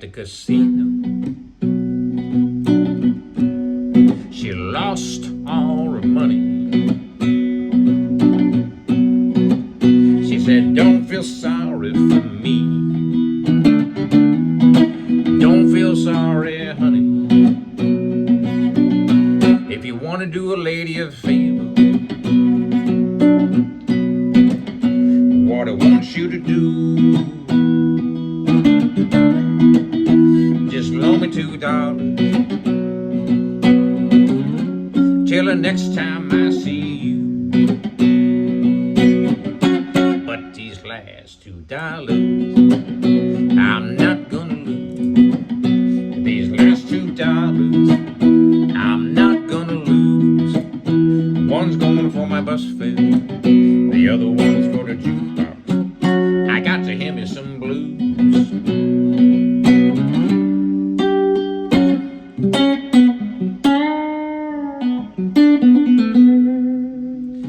the casino. She lost all her money. She said, don't feel sorry for me. Don't feel sorry, honey. If you want to do a lady a favor, what I want you to do, just loan me $2 till the next time I see you. But these last $2 I'm not gonna lose. These last $2 I'm not gonna lose. One's going for my bus fare, the other one's for the jukebox. I got to hear me some blues.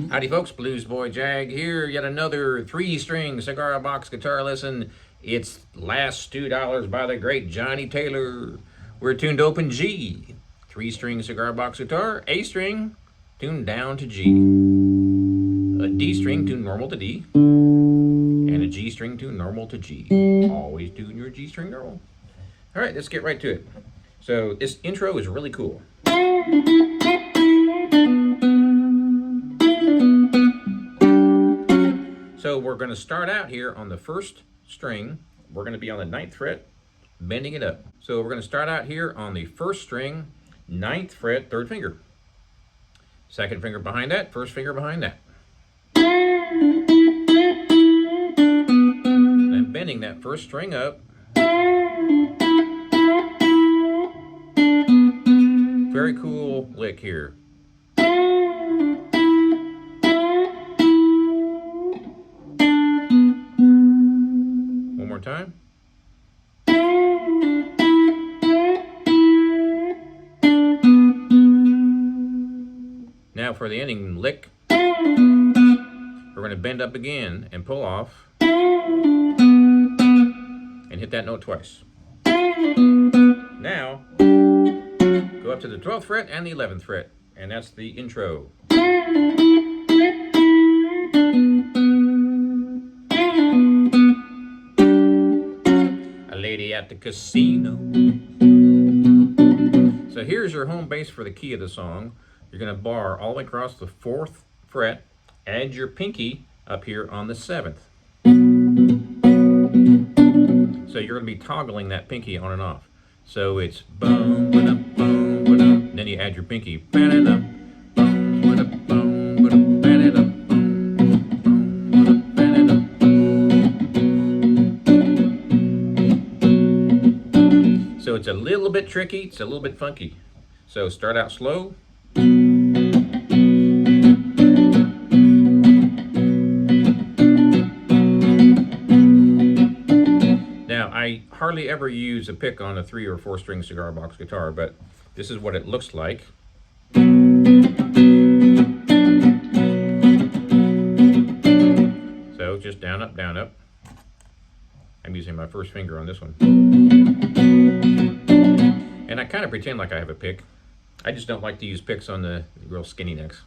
Howdy folks, Bluesboy Jag here. Yet another 3-string cigar box guitar lesson. It's Last $2 by the great Johnny Taylor. We're tuned to open G. 3-string cigar box guitar, A string tuned down to G. A D string tuned normal to D. And a G string tuned normal to G. Always tune your G string normal. Alright, let's get right to it. So this intro is really cool. So we're going to start out here on the first string. We're going to be on the 9th fret, bending it up. So we're going to start out here on the first string, 9th fret, 3rd finger. Second finger behind that, first finger behind that. And bending that first string up. Very cool lick here. One more time. Now for the ending lick, we're going to bend up again and pull off and hit that note twice. Now, go up to the 12th fret and the 11th fret, and that's the intro. A lady at the casino. So here's your home base for the key of the song. You're going to bar all the way across the 4th fret, add your pinky up here on the 7th. So you're going to be toggling that pinky on and off. So it's boom, ba-dum, boom, ba-dum. Then you add your pinky. Ba-da-dum, boom, ba-dum, boom, ba-dum, ba-da-dum, boom, boom, ba-dum, ba-da-dum. So it's a little bit tricky, it's a little bit funky. So start out slow. Now, I hardly ever use a pick on a 3 or 4 string cigar box guitar, but this is what it looks like. So just down, up, down, up. I'm using my first finger on this one. And I kind of pretend like I have a pick. I just don't like to use picks on the real skinny necks.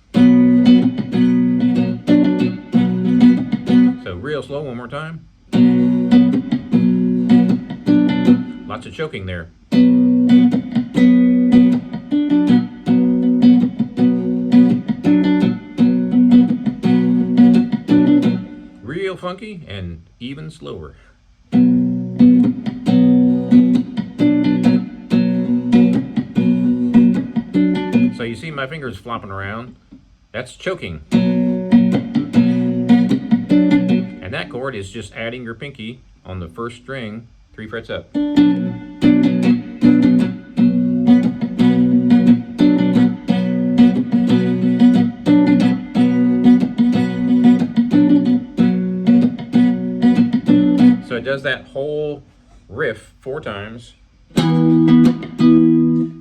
So real slow, one more time. Lots of choking there. Real funky and even slower. So you see my fingers flopping around. That's choking. And that chord is just adding your pinky on the first string, 3 frets up. So it does that whole riff 4 times.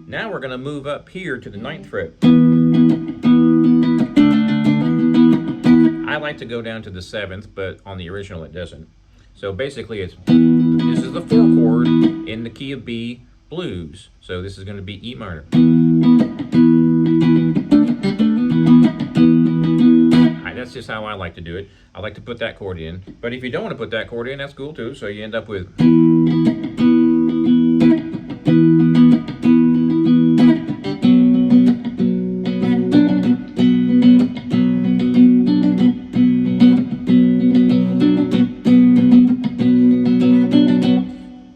Now we're going to move up here to the 9th fret. I like to go down to the 7th, but on the original it doesn't. So basically this is is the 4 chord in the key of B blues. So this is going to be E minor. That's just how I like to do it. I like to put that chord in. But if you don't want to put that chord in, that's cool too. So you end up with...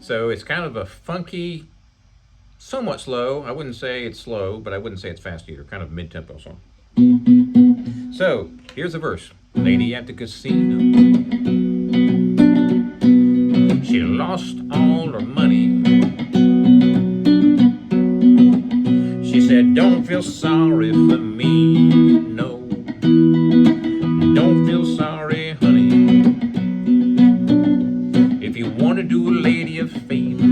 So it's kind of a funky, somewhat slow. I wouldn't say it's slow, but I wouldn't say it's fast either. Kind of mid-tempo song. So here's the verse. Lady at the casino, she lost all her money. She said, don't feel sorry for me, no. Don't feel sorry, honey. If you want to do a lady a favor,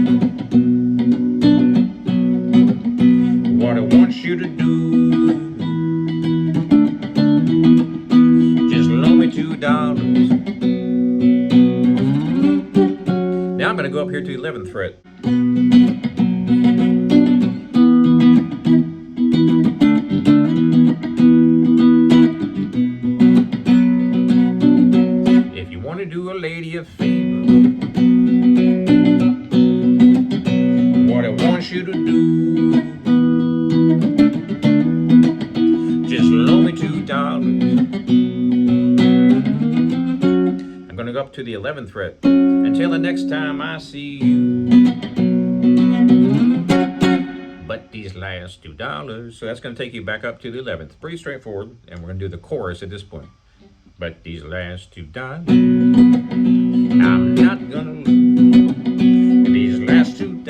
what I want you to do, just loan me $2. Now I'm going to go up here to the 11th fret. If you want to do a lady a favor, what I want you to do, just loan me $2. I'm going to go up to the 11th fret. Until the next time I see you, but these last $2. So that's going to take you back up to the 11th. Pretty straightforward. And we're going to do the chorus at this point. But these last $2, I'm not going to lose. These last $2,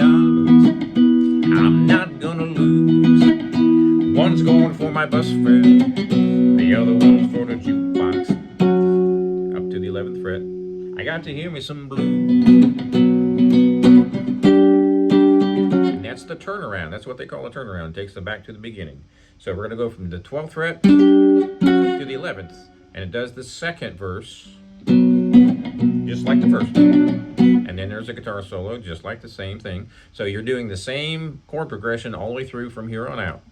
I'm not going to lose. One's going for my bus fare, the other one's for the jukebox. Up to the 11th fret. I got to hear me some blues. And that's the turnaround. That's what they call a turnaround. It takes them back to the beginning. So we're going to go from the 12th fret to the 11th. And it does the second verse just like the first. And then there's a guitar solo just like the same thing. So you're doing the same chord progression all the way through from here on out.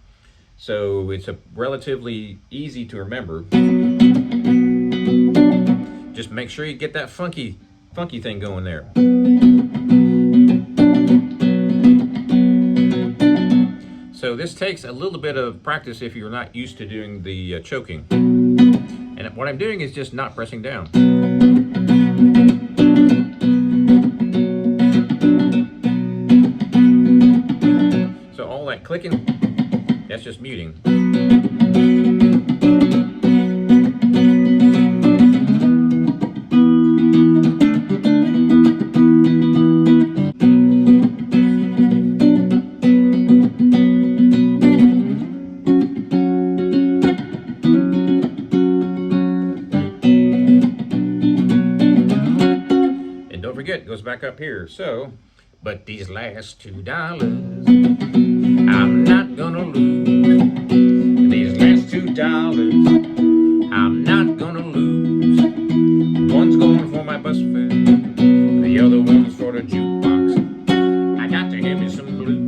So it's a relatively easy to remember. Just make sure you get that funky thing going there. So this takes a little bit of practice if you're not used to doing the choking. And what I'm doing is just not pressing down. So all that clicking, that's just muting. It goes back up here. So, but these last $2, I'm not gonna lose. These last $2, I'm not gonna lose. One's going for my bus fare, the other one's for the jukebox. I got to hear me some blues.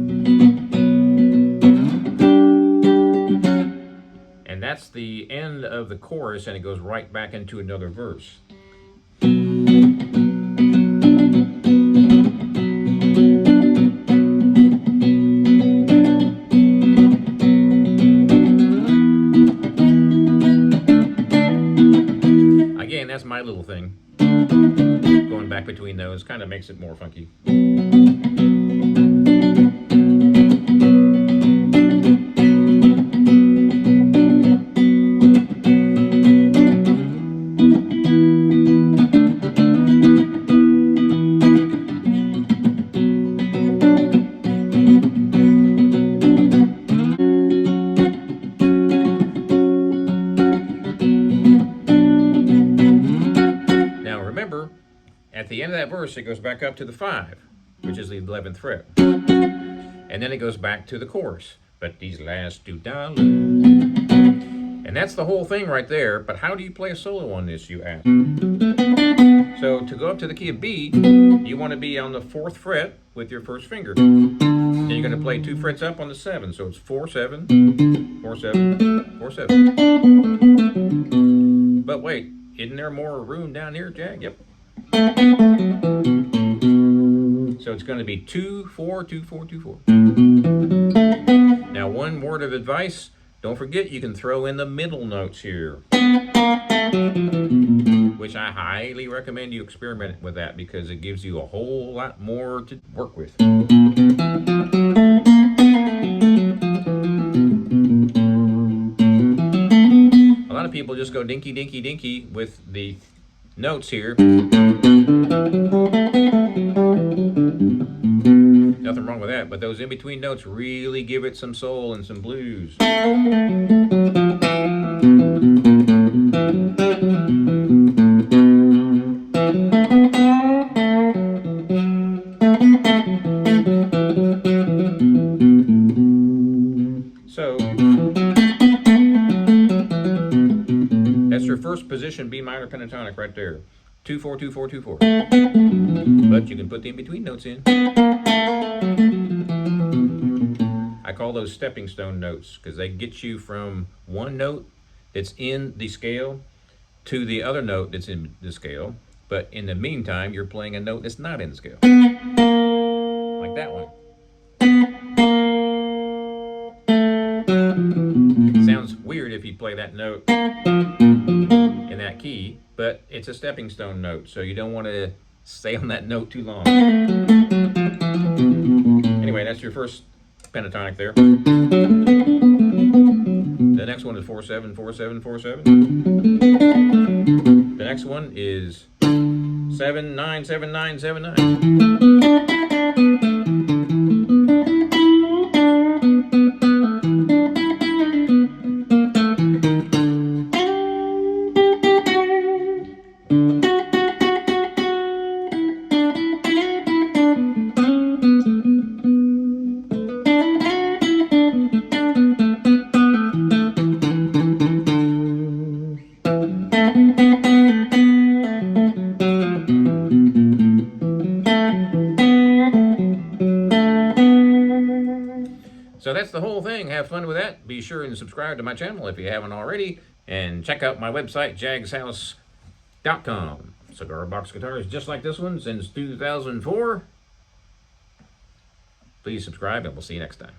And that's the end of the chorus, and it goes right back into another verse. That's my little thing. Going back between those kind of makes it more funky. At the end of that verse, it goes back up to the 5, which is the 11th fret. And then it goes back to the chorus. But these last $2. And that's the whole thing right there. But how do you play a solo on this, you ask? So to go up to the key of B, you want to be on the 4th fret with your first finger. Then you're going to play 2 frets up on the 7. So it's 4, 7, 4, 7, 4, 7. But wait, isn't there more room down here, Jag? Yep. So it's going to be 2, 4, 2, 4, 2, 4. Now, one word of advice, don't forget you can throw in the middle notes here, which I highly recommend you experiment with that because it gives you a whole lot more to work with. A lot of people just go dinky, dinky, dinky with the notes here. Nothing wrong with that, but those in-between notes really give it some soul and some blues. So, that's your first position B minor pentatonic right there. 2, 4, 2, 4, 2, 4. But you can put the in-between notes in. I call those stepping stone notes because they get you from one note that's in the scale to the other note that's in the scale. But in the meantime, you're playing a note that's not in the scale. Like that one. It sounds weird if you play that note in that key, but it's a stepping stone note, so you don't want to stay on that note too long. Anyway, that's your first pentatonic there. The next one is 4, 7, 4, 7, 4, 7. The next one is 7, 9, 7, 9, 7, 9. So that's the whole thing. Have fun with that. Be sure and subscribe to my channel if you haven't already. And check out my website, jagshouse.com. Cigar box guitars just like this one since 2004. Please subscribe and we'll see you next time.